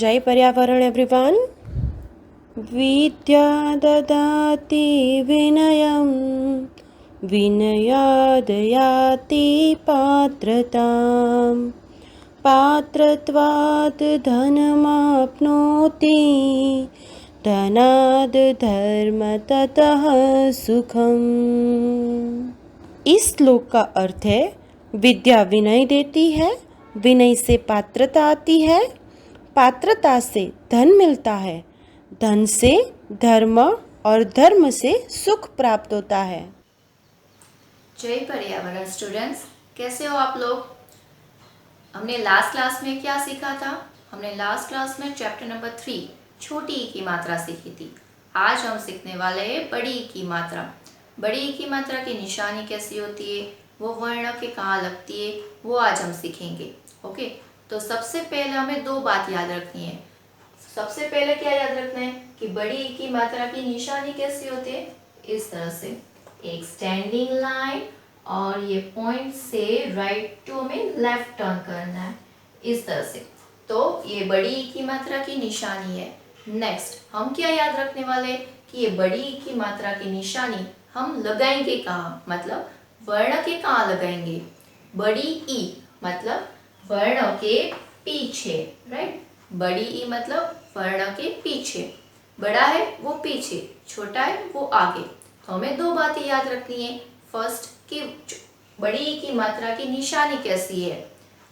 जय पर्यावरण एवरीवन। विद्या ददाति विनयं विनयाद् याति पात्रतां पात्रत्वात् धनमाप्नोति धनाद् धर्म ततः सुखम्। इस श्लोक का अर्थ है विद्या विनय देती है, विनय से पात्रता आती है, पात्रता से धन मिलता है, धन से धर्म और धर्म से सुख प्राप्त होता है। जय पर्यावरण स्टूडेंट्स, कैसे हो आप लोग। हमने लास्ट क्लास में क्या सीखा था? हमने लास्ट क्लास में चैप्टर नंबर 3 छोटी ई की मात्रा सीखी थी। आज हम सीखने वाले हैं बड़ी ई की मात्रा। बड़ी ई की मात्रा की निशानी कैसी होती है, वो वर्ण के कहाँ लगती है, वो आज हम सीखेंगे। ओके, तो सबसे पहले हमें दो बात याद रखनी है। सबसे पहले क्या याद रखना है कि बड़ी ई की मात्रा की निशानी कैसी होती है, इस तरह से एक स्टैंडिंग लाइन और ये पॉइंट से राइट टू हमें लेफ्ट टर्न करना है, इस तरह से। तो ये बड़ी ई की मात्रा की निशानी है। नेक्स्ट हम क्या याद रखने वाले कि ये बड़ी ई की मात्रा की निशानी हम लगाएंगे कहाँ, मतलब वर्ण के कहाँ लगाएंगे। बड़ी ई मतलब वर्ण के पीछे, राइट। बड़ी ई मतलब वर्ण के पीछे, बड़ा है वो पीछे, छोटा है वो आगे। तो हमें दो बातें याद रखनी है। फर्स्ट कि बड़ी ई की मात्रा की निशानी कैसी है,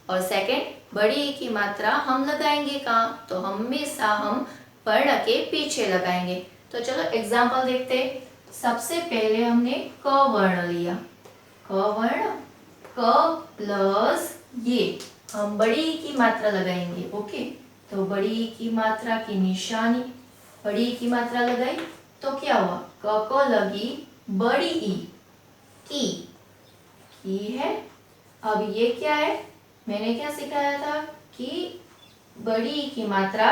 और सेकंड बड़ी ई की मात्रा हम लगाएंगे कहाँ, तो हमेशा हम वर्ण के पीछे लगाएंगे। तो चलो एग्जाम्पल देखते हैं। सबसे पहले हमने क वर्ण लिया, क वर्ण, क प्लस ये हम बड़ी ई की मात्रा लगाएंगे। ओके, तो बड़ी ई की मात्रा की निशानी, बड़ी ई की मात्रा लगाई तो क्या हुआ, क को लगी बड़ी ई की है। अब ये क्या है, मैंने क्या सिखाया था कि बड़ी ई की मात्रा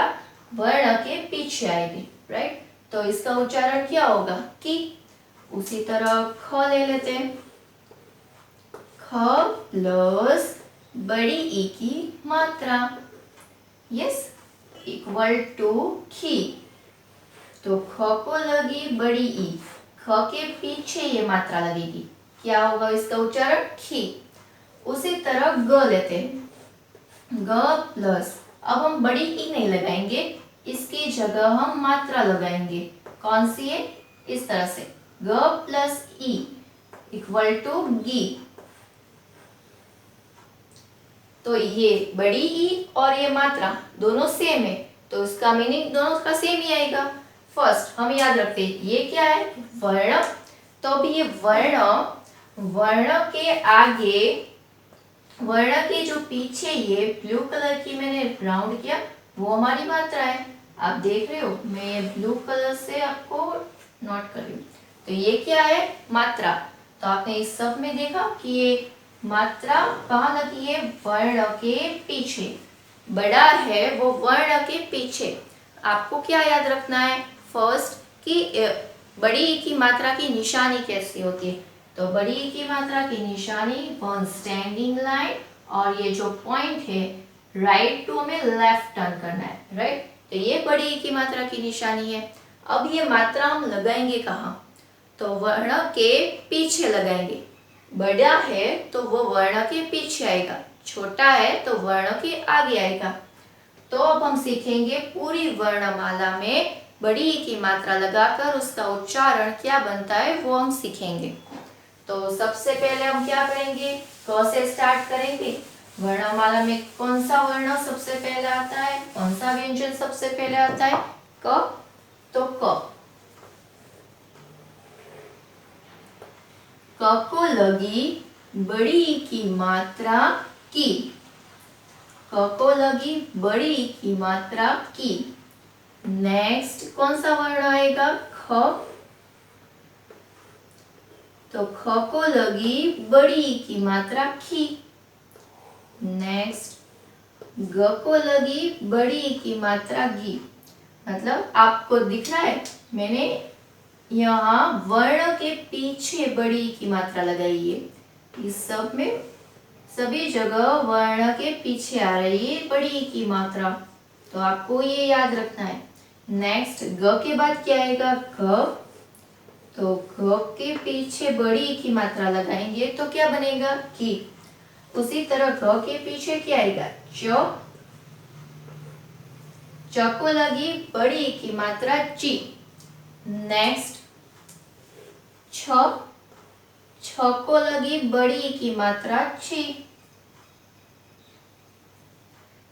वर्ण के पीछे आएगी, राइट। तो इसका उच्चारण क्या होगा, कि। उसी तरह ख ले लेते हैं, ख प्लस बड़ी ई की मात्रा, यस, इक्वल टू खी। तो ख को लगी बड़ी ई, ख के पीछे ये मात्रा लगेगी, क्या होगा इसका उच्चारण, खी। उसी तरह ग लेते हैं, ग प्लस, अब हम बड़ी ई नहीं लगाएंगे, इसकी जगह हम मात्रा लगाएंगे। कौन सी है, इस तरह से, ग प्लस ई इक्वल टू गी। तो ये बड़ी ई और ये मात्रा दोनों सेम है, तो इसका मीनिंग दोनों का सेम ही आएगा। फर्स्ट हम याद रखते हैं ये क्या है, वर्ण। तो अभी ये वर्ण के आगे, वर्ण के जो पीछे ये ब्लू कलर की मैंने राउंड किया, वो हमारी मात्रा है। आप देख रहे हो, मैं ये ब्लू कलर से आपको नोट कर रही हूँ। तो ये क्या है, मात्रा। तो आपने इस सब में देखा कि ये मात्रा कहाँ लगी है, वर्ण के पीछे। बड़ा है वो वर्ण के पीछे। आपको क्या याद रखना है, फर्स्ट कि बड़ी ई की मात्रा की निशानी कैसी होती है। तो बड़ी ई की मात्रा की निशानी वन स्टैंडिंग लाइन और ये जो पॉइंट है राइट टू हमें लेफ्ट टर्न करना है, राइट। तो ये बड़ी ई की मात्रा की निशानी है। अब ये मात्रा हम लगाएंगे कहाँ, तो वर्ण के पीछे लगाएंगे। बड़ा है तो वो वर्ण के पीछे आएगा, छोटा है तो वर्ण के आगे आएगा। तो अब हम सीखेंगे पूरी वर्णमाला में बड़ी ई की मात्रा लगाकर उसका उच्चारण क्या बनता है वो हम सीखेंगे। तो सबसे पहले हम क्या करेंगे, क से स्टार्ट करेंगे। वर्णमाला में कौन सा वर्ण सबसे पहले आता है, कौन सा व्यंजन सबसे पहले आता है, क। तो क को लगी बड़ी ई की मात्रा की, क को लगी बड़ी ई की मात्रा की। नेक्स्ट कौन सा वर्ण आएगा, ख। तो ख को लगी बड़ी ई की मात्रा खी। नेक्स्ट ग को लगी बड़ी ई की मात्रा गी। मतलब आपको दिख रहा है, मैंने यहाँ वर्ण के पीछे बड़ी ई की मात्रा लगाई है। इस सब में सभी जगह वर्ण के पीछे आ रही है बड़ी ई की मात्रा। तो आपको ये याद रखना है। नेक्स्ट ग के बाद क्या आएगा? घ। तो घ के पीछे बड़ी ई की मात्रा लगाएंगे तो क्या बनेगा? की। उसी तरह घ के पीछे क्या आएगा? च। च को लगी बड़ी ई की मात्रा ची। नेक्स्ट छ। छ को लगी बड़ी ई की मात्रा छी।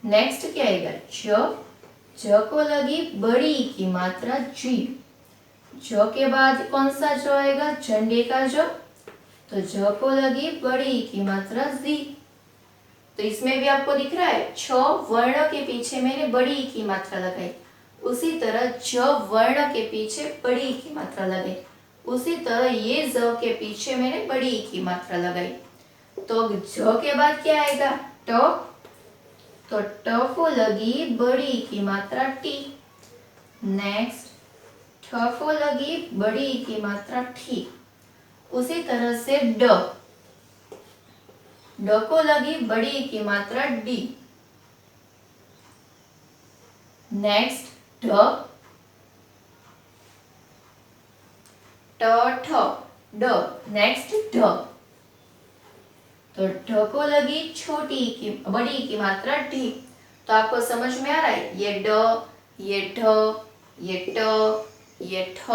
नेक्स्ट क्या आएगा? ज। ज को लगी बड़ी ई की मात्रा जी। ज के बाद कौन सा जो आएगा? झंडे का जो। तो ज को लगी बड़ी ई की मात्रा जी। तो इसमें भी आपको दिख रहा है छ वर्ण के पीछे मैंने बड़ी ई की मात्रा लगाई। उसी तरह ज वर्ण के पीछे बड़ी ई की मात्रा लगाई। उसी तरह ये ज के पीछे मैंने बड़ी ई की मात्रा लगाई। तो ज के बाद क्या आएगा? ट। तो ट को लगी बड़ी ई की मात्रा टी। नेक्स्ट ठ को लगी बड़ी ई की मात्रा ठी। उसी तरह से ड। ड को लगी बड़ी ई की मात्रा डी। नेक्स्ट ढ। ट ठ ड। नेक्स्ट ढ। तो ढ को लगी छोटी ई की बड़ी ई की मात्रा ढी। तो आपको समझ में आ रहा है? ये ड, ये ढ, ये ट, ये ठ,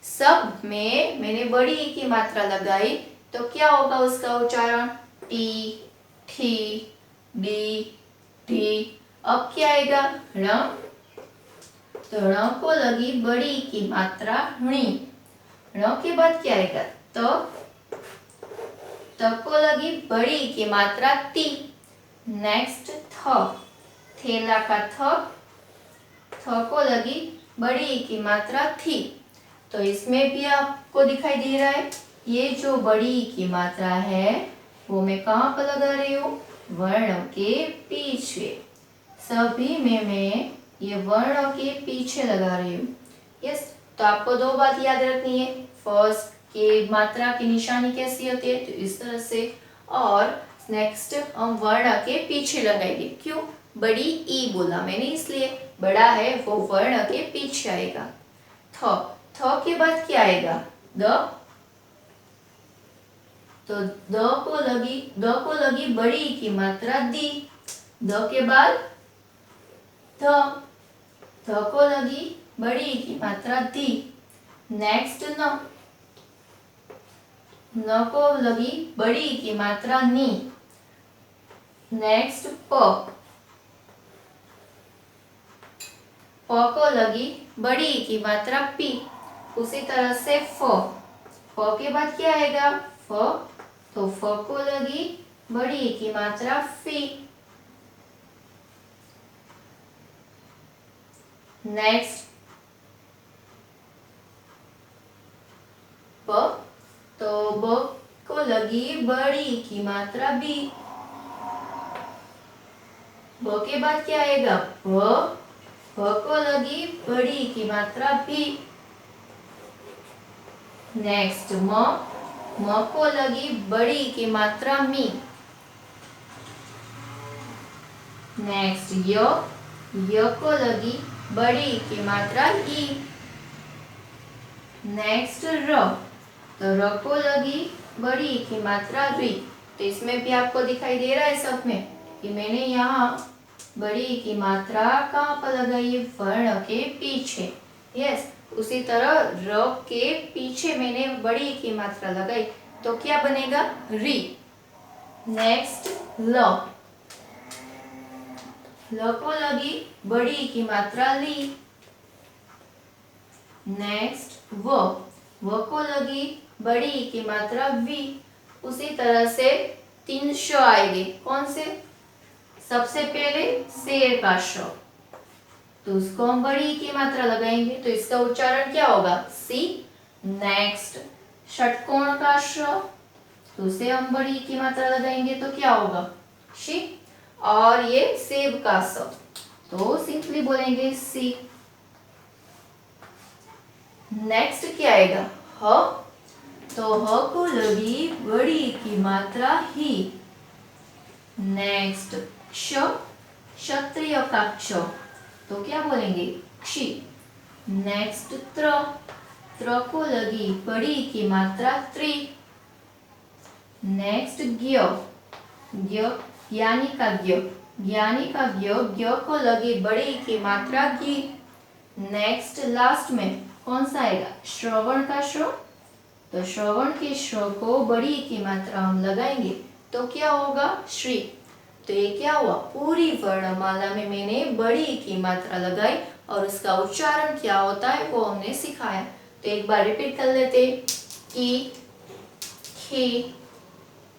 सब में मैंने बड़ी ई की मात्रा लगाई तो क्या होगा उसका उच्चारण? टी, ठी, डी, ढी। अब क्या आएगा? ण। तो ण को लगी बड़ी ई की मात्रा णी। ण के बाद क्या आएगा? त। त को लगी बड़ी ई की मात्रा ती। नेक्स्ट थ। थैला का थ। थ को लगी बड़ी ई की मात्रा थी। तो इसमें भी आपको दिखाई दे रहा है ये जो बड़ी ई की मात्रा है वो मैं कहाँ पर लगा रही हूँ? वर्ण के पीछे। सभी में मैं ये वर्ण के पीछे लगा रही हूँ। यस। तो आपको दो बात याद रखनी है। फर्स्ट के मात्रा की निशानी कैसी होती है? तो इस तरह से। और नेक्स्ट हम वर्ण के पीछे लगाएंगे। क्यों? बड़ी ई बोला मैंने इसलिए। बड़ा है वो वर्ण के पीछे आएगा। थ। थ के बाद क्या आएगा? द। तो द को लगी बड़ी ई की मात्रा दी। द के बाद ध। ध को लगी बड़ी ई की मात्रा दी। नेक्स्ट न। न को लगी बड़ी ई की मात्रा नी। नेक्स्ट प। प को लगी बड़ी ई की मात्रा पी। उसी तरह से फ। फ के बाद क्या आएगा? फ। तो फ को लगी बड़ी ई की मात्रा फी। नेक्स्ट ब। तो ब को लगी बड़ी ई की मात्रा बी। ब के बाद क्या आएगा? भ। भ को लगी बड़ी ई की मात्रा भी। नेक्स्ट म। म को लगी बड़ी ई की मात्रा मी। नेक्स्ट य। य को लगी बड़ी ई की मात्रा ई। नेक्स्ट र। तो र को लगी बड़ी ई की मात्रा री। तो इसमें भी आपको दिखाई दे रहा है सब में कि मैंने यहाँ बड़ी ई की मात्रा कहाँ पर लगाई है? वर्ण के पीछे। यस। उसी तरह र के पीछे मैंने बड़ी ई की मात्रा लगाई तो क्या बनेगा? री। नेक्स्ट ल। ल को लगी बड़ी ई की मात्रा ली। नेक्स्ट व। व को लगी बड़ी ई की मात्रा वी। उसी तरह से 3 श आएंगे। कौन से? सबसे पहले शेर का श। तो उसको हम बड़ी ई की मात्रा लगाएंगे तो इसका उच्चारण क्या होगा? सी। नेक्स्ट षटकोण का श। तो उसे हम बड़ी ई की मात्रा लगाएंगे तो क्या होगा? शी। और ये सेब का स। तो सिंपली बोलेंगे सी। नेक्स्ट क्या आएगा? ह। तो ह को लगी बड़ी ई की मात्रा ही। नेक्स्ट क्ष। क्षत्रिय का क्ष। तो क्या बोलेंगे? क्षी। नेक्स्ट त्र को लगी बड़ी की मात्रा त्रि। नेक्स्ट ज्ञ ज्ञानी का ज्ञ को लगी बड़ी की मात्रा घी। नेक्स्ट लास्ट में कौन सा आएगा? श्रवण का श्र। तो श्रवण के श्र को बड़ी की मात्रा हम लगाएंगे तो क्या होगा? श्री। तो ये क्या हुआ? पूरी वर्णमाला में मैंने बड़ी की मात्रा लगाई और उसका उच्चारण क्या होता है वो हमने सिखाया। तो एक बार रिपीट कर लेते। की, खी,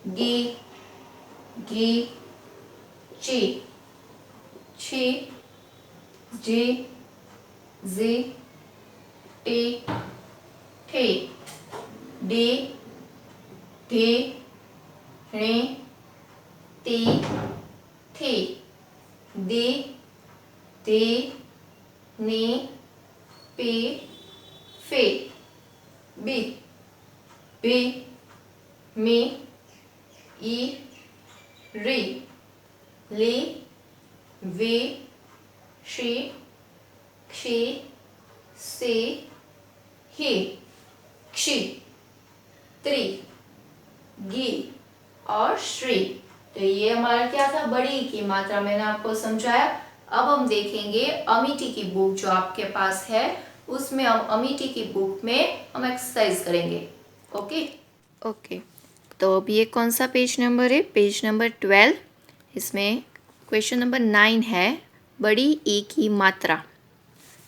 गी, घी, ची, छी, जी, जी, टी, ठी, डी, ढी, णी, ती, थी, दी, धी, नी, पी, फी, बी, भी, मी, ई, री, ली, वी, शी, क्षी, सी, ही, क्षी, त्रि, गी और श्री। तो ये हमारा क्या था? बड़ी की मात्रा मैंने आपको समझाया। अब हम देखेंगे अमिटी की बुक जो आपके पास है उसमें हम अमिटी की बुक में हम एक्सरसाइज करेंगे। ओके। तो अब ये कौन सा पेज नंबर है? Page number 12। इसमें क्वेश्चन नंबर 9 है, बड़ी ई की मात्रा।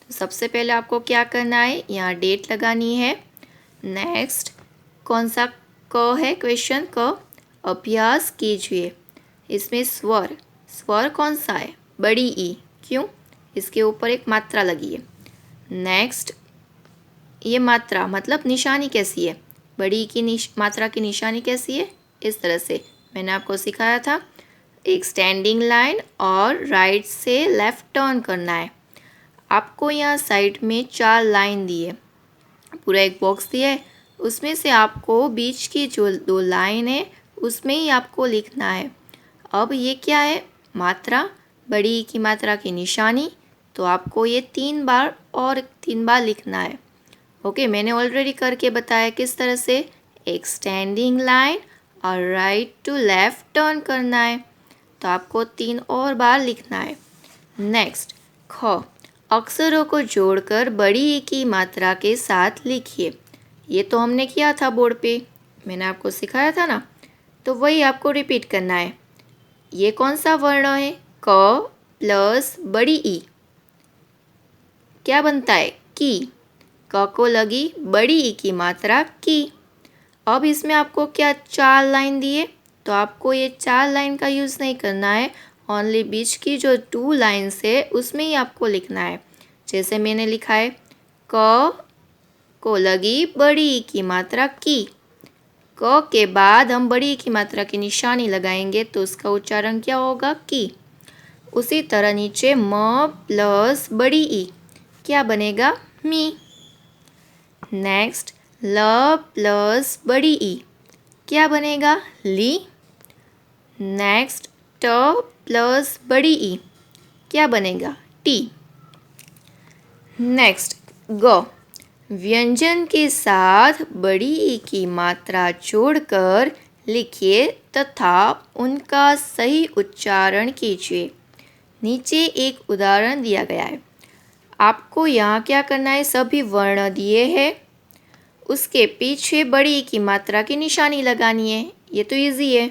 तो सबसे पहले आपको क्या करना है? यहाँ डेट लगानी है। नेक्स्ट कौन सा क है? क्वेश्चन क, अभ्यास कीजिए। इसमें स्वर कौन सा है? बड़ी ई। क्यों? इसके ऊपर एक मात्रा लगी है। नेक्स्ट ये मात्रा मतलब निशानी कैसी है? बड़ी की मात्रा की निशानी कैसी है? इस तरह से मैंने आपको सिखाया था। एक स्टैंडिंग लाइन और राइट से लेफ्ट टर्न करना है। आपको यहाँ साइड में 4 लाइन दी है, पूरा एक बॉक्स दिया है, उसमें से आपको बीच की जो 2 लाइन है उसमें ही आपको लिखना है। अब ये क्या है? मात्रा, बड़ी की मात्रा की निशानी। तो आपको ये 3 बार और 3 बार लिखना है। ओके, मैंने ऑलरेडी करके बताया किस तरह से। एक स्टैंडिंग लाइन और राइट टू लेफ्ट टर्न करना है। तो आपको 3 और बार लिखना है। नेक्स्ट ख, अक्षरों को जोड़कर बड़ी ई की मात्रा के साथ लिखिए। ये तो हमने किया था बोर्ड पे, मैंने आपको सिखाया था ना, तो वही आपको रिपीट करना है। ये कौन सा वर्ण है? क प्लस बड़ी ई क्या बनता है? की। क को लगी बड़ी ई की मात्रा की। अब इसमें आपको क्या 4 लाइन दिए, तो आपको ये 4 लाइन का यूज़ नहीं करना है। ओनली बीच की जो 2 लाइन्स है उसमें ही आपको लिखना है। जैसे मैंने लिखा है, क को लगी बड़ी ई की मात्रा की। क के बाद हम बड़ी ई की मात्रा की निशानी लगाएंगे तो उसका उच्चारण क्या होगा? की। उसी तरह नीचे म प्लस बड़ी ई क्या बनेगा? मी। नेक्स्ट ल प्लस बड़ी ई क्या बनेगा? ली। नेक्स्ट ट प्लस बड़ी ई क्या बनेगा? टी। नेक्स्ट ग, व्यंजन के साथ बड़ी ई की मात्रा जोड़कर लिखिए तथा उनका सही उच्चारण कीजिए। नीचे एक उदाहरण दिया गया है। आपको यहाँ क्या करना है? सभी वर्ण दिए हैं, उसके पीछे बड़ी ई की मात्रा की निशानी लगानी है। ये तो इजी है,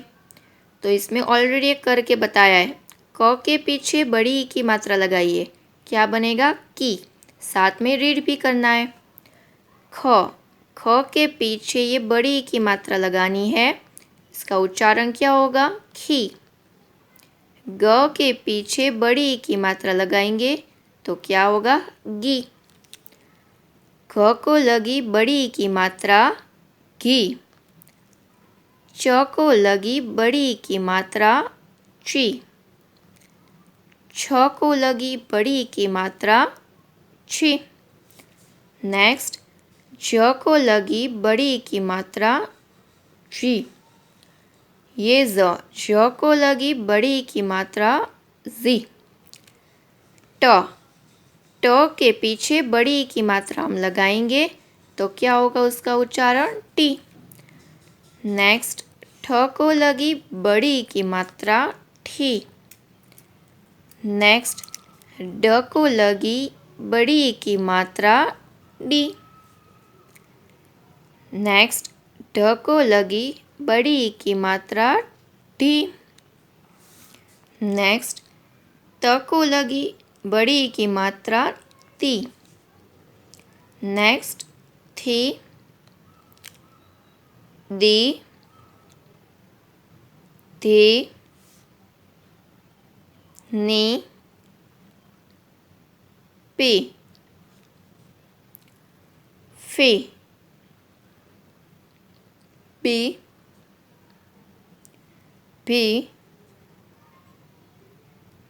तो इसमें ऑलरेडी एक करके बताया है। क के पीछे बड़ी ई की मात्रा लगाइए, क्या बनेगा? की। साथ में रीड भी करना है। ख के पीछे ये बड़ी ई की मात्रा लगानी है, इसका उच्चारण क्या होगा? खी। ग के पीछे बड़ी ई की मात्रा लगाएंगे तो क्या होगा? गी। ख को लगी बड़ी ई की मात्रा घी। च को लगी बड़ी ई की मात्रा ची। छ को लगी बड़ी ई की मात्रा छी। नेक्स्ट ज को लगी बड़ी ई की मात्रा जी। ये ज को लगी बड़ी ई की मात्रा जी। ट ट के पीछे बड़ी की मात्रा हम लगाएंगे तो क्या होगा उसका उच्चारण टी। नेक्स्ट ठ को लगी बड़ी की मात्रा ठी। नेक्स्ट ड को लगी बड़ी की मात्रा डी। नेक्स्ट ढ को लगी बड़ी की मात्रा ढी। नेक्स्ट त को लगी बड़ी की मात्रा ती। नेक्स्ट थी, दी, धी, नी, पी, फी, बी, भी,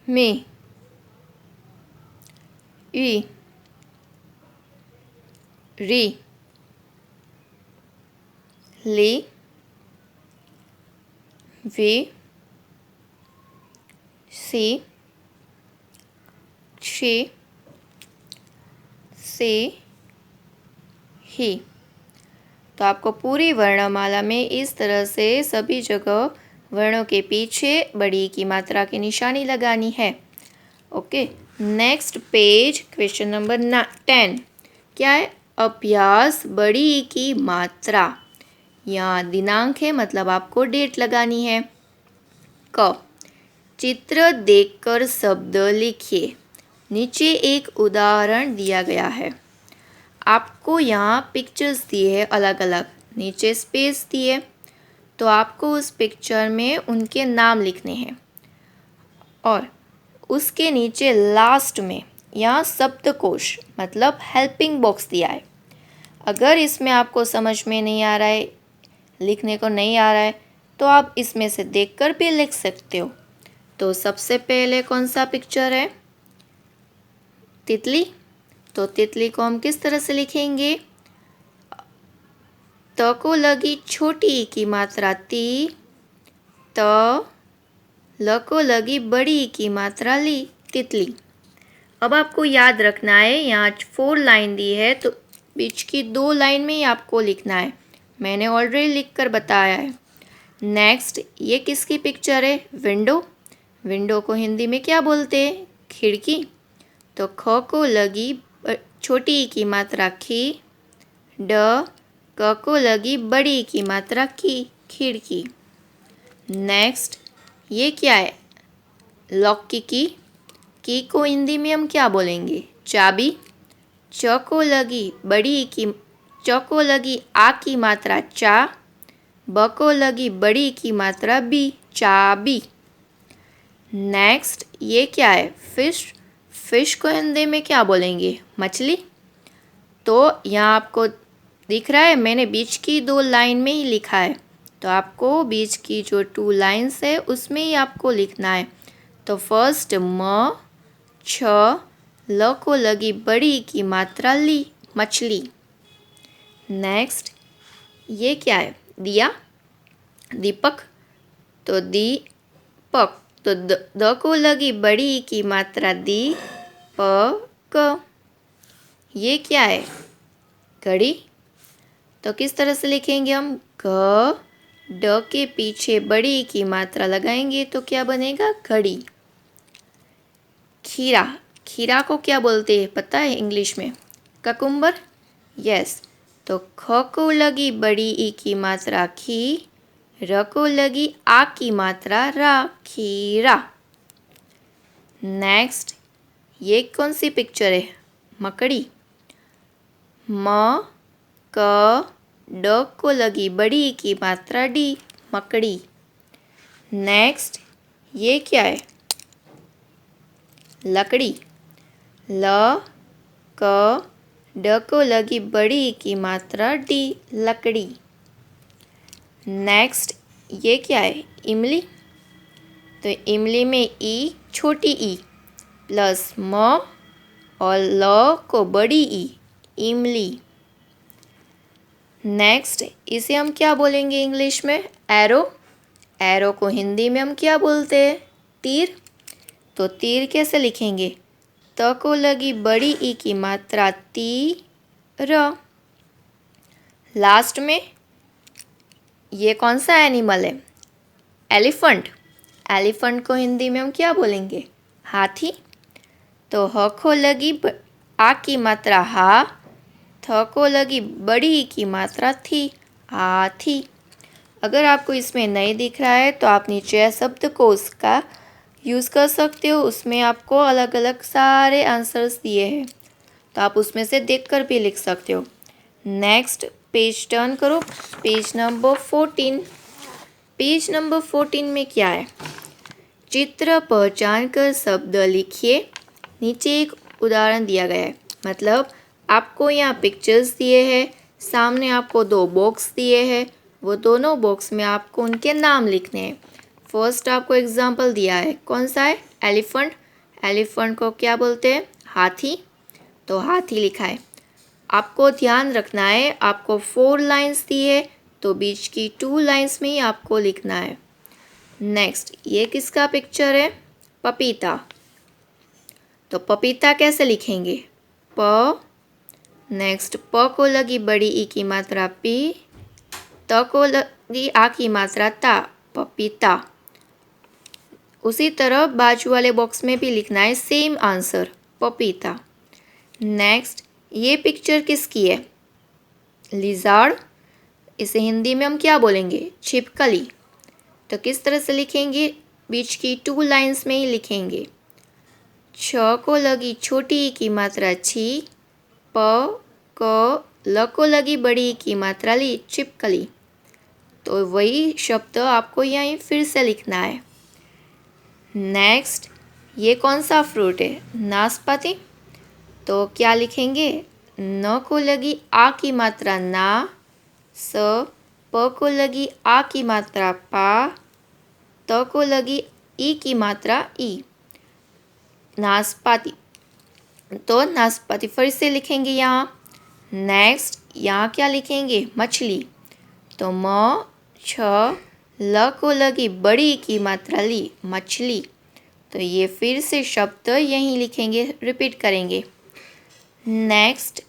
मी, ई, री, ली, वी, सी, शी, से, ही। तो आपको पूरी वर्णमाला में इस तरह से सभी जगह वर्णों के पीछे बड़ी की मात्रा की निशानी लगानी है। Okay, next page question number 10 क्या है? अभ्यास बड़ी की मात्रा। यहाँ दिनांक है मतलब आपको डेट लगानी है। क चित्र देखकर शब्द लिखिए। नीचे एक उदाहरण दिया गया है। आपको यहाँ पिक्चर्स दिए हैं अलग अलग, नीचे स्पेस दिए, तो आपको उस पिक्चर में उनके नाम लिखने हैं और उसके नीचे लास्ट में यहाँ शब्दकोश मतलब हेल्पिंग बॉक्स दिया है। अगर इसमें आपको समझ में नहीं आ रहा है, लिखने को नहीं आ रहा है, तो आप इसमें से देखकर भी लिख सकते हो। तो सबसे पहले कौन सा पिक्चर है? तितली। तो तितली को हम किस तरह से लिखेंगे? त को लगी छोटी ई की मात्रा ती, त, ल को लगी बड़ी ई की मात्रा ली, तितली। अब आपको याद रखना है, यहाँ 4 लाइन दी है तो बीच की 2 लाइन में ही आपको लिखना है। मैंने ऑलरेडी लिख कर बताया है। नेक्स्ट, ये किसकी पिक्चर है? विंडो। विंडो को हिंदी में क्या बोलते हैं? खिड़की। तो ख को लगी छोटी ई की मात्रा खी, ड, क को लगी बड़ी की मात्रा की, खिड़की। नेक्स्ट, ये क्या है? लॉक की को हिंदी में हम क्या बोलेंगे? चाबी। च को लगी आ की मात्रा चा, ब को लगी बड़ी की मात्रा बी, चाबी। नेक्स्ट, ये क्या है? फिश। फिश को हिंदी में क्या बोलेंगे? मछली। तो यहाँ आपको दिख रहा है, मैंने बीच की 2 लाइन में ही लिखा है, तो आपको बीच की जो 2 लाइन्स है उसमें ही आपको लिखना है। तो फर्स्ट म, छ, ल को लगी बड़ी की मात्रा ली, मछली। नेक्स्ट, ये क्या है? दिया। दीपक। तो दीपक। तो द को लगी बड़ी की मात्रा दी, प, क। ये क्या है? घड़ी। तो किस तरह से लिखेंगे हम? घ, ड के पीछे बड़ी की मात्रा लगाएंगे तो क्या बनेगा? घड़ी। खीरा। खीरा को क्या बोलते हैं पता है इंग्लिश में? ककुम्बर। यस। तो ख को लगी बड़ी ई की मात्रा खी, र को लगी आ की मात्रा रा, खीरा। नेक्स्ट, ये कौन सी पिक्चर है? मकड़ी। म, क, ड को लगी बड़ी ई की मात्रा डी, मकड़ी। नेक्स्ट, ये क्या है? लकड़ी। ल, क, ड को लगी बड़ी ई की मात्रा डी, लकड़ी। नेक्स्ट, ये क्या है? इमली। तो इमली में ई छोटी ई प्लस म और ल को बड़ी ई, इमली। नेक्स्ट, इसे हम क्या बोलेंगे इंग्लिश में? एरो। एरो को हिंदी में हम क्या बोलते हैं? तीर। तो तीर कैसे लिखेंगे? त को लगी बड़ी ई की मात्रा ती र। लास्ट में ये कौन सा एनिमल है? एलिफेंट। एलिफेंट को हिंदी में हम क्या बोलेंगे? हाथी। तो ह को लगी आ की मात्रा हा, थ को लगी बड़ी ई की मात्रा थी, हाथी। अगर आपको इसमें नहीं दिख रहा है तो आप नीचे शब्दकोश का यूज़ कर सकते हो, उसमें आपको अलग अलग सारे आंसर्स दिए हैं, तो आप उसमें से देखकर भी लिख सकते हो। नेक्स्ट पेज टर्न करो, पेज नंबर 14। पेज नंबर 14 में क्या है? चित्र पहचान कर शब्द लिखिए। नीचे एक उदाहरण दिया गया है, मतलब आपको यहाँ पिक्चर्स दिए हैं, सामने आपको 2 बॉक्स दिए हैं, वो दोनों बॉक्स में आपको उनके नाम लिखने हैं। फर्स्ट आपको एग्जाम्पल दिया है, कौन सा है? एलिफेंट। एलिफेंट को क्या बोलते हैं? हाथी। तो हाथी लिखा है। आपको ध्यान रखना है, आपको 4 लाइन्स दी है, तो बीच की 2 लाइन्स में ही आपको लिखना है। नेक्स्ट, ये किसका पिक्चर है? पपीता। तो पपीता कैसे लिखेंगे? प। नेक्स्ट, प को लगी बड़ी ई की मात्रा पी, त को लगी आ की मात्रा ता, पपीता। उसी तरह बाजू वाले बॉक्स में भी लिखना है सेम आंसर, पपीता। नेक्स्ट, ये पिक्चर किसकी है? लिजार्ड। इसे हिंदी में हम क्या बोलेंगे? छिपकली। तो किस तरह से लिखेंगे? बीच की 2 लाइन्स में ही लिखेंगे। छ को लगी छोटी ई की मात्रा छी, प क ल को लगी बड़ी ई की मात्रा ली, छिपकली। तो वही शब्द आपको यहीं फिर से लिखना है। नेक्स्ट, ये कौन सा फ्रूट है? नाशपाती। तो क्या लिखेंगे? न को लगी आ की मात्रा ना, स, प को लगी आ की मात्रा पा, त को लगी ई की मात्रा ई, नाशपाती। तो नाशपाती फिर से लिखेंगे यहाँ। नेक्स्ट, यहाँ क्या लिखेंगे? मछली। तो म, छ, ल को लगी बड़ी ई की मात्रा ली, मछली। तो ये फिर से शब्द यहीं लिखेंगे, रिपीट करेंगे। Next,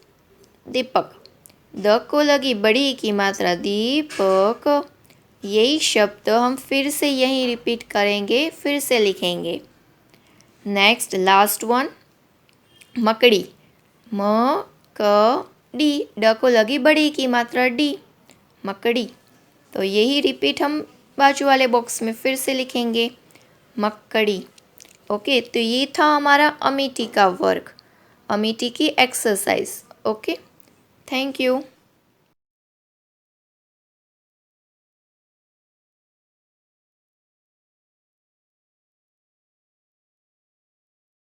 Deepak. द को लगी बड़ी की मात्रा दीपक। यही शब्द हम फिर से यहीं रिपीट करेंगे, फिर से लिखेंगे। नेक्स्ट, लास्ट वन, मकड़ी। म क डी, ड को लगी बड़ी की मात्रा डी, मकड़ी। तो यही रिपीट हम बाजू वाले बॉक्स में फिर से लिखेंगे, मकड़ी। ओके, तो ये था हमारा अमिटी का वर्क, अमिटी की एक्सरसाइज। Okay, thank you.